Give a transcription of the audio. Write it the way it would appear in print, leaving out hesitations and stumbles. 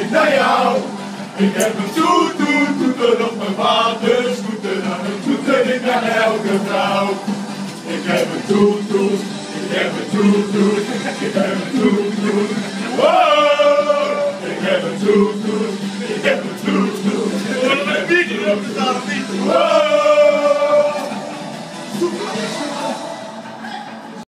ik naar jou. Ik heb een toeter op mijn waterscooter. En een toeter ik naar elke vrouw. Ik heb een toeter, ik heb een toeter, ik heb een toeter. Wow! Ik heb een toeter, ik heb een toeter. Ik heb een biertje op de zaal, wow!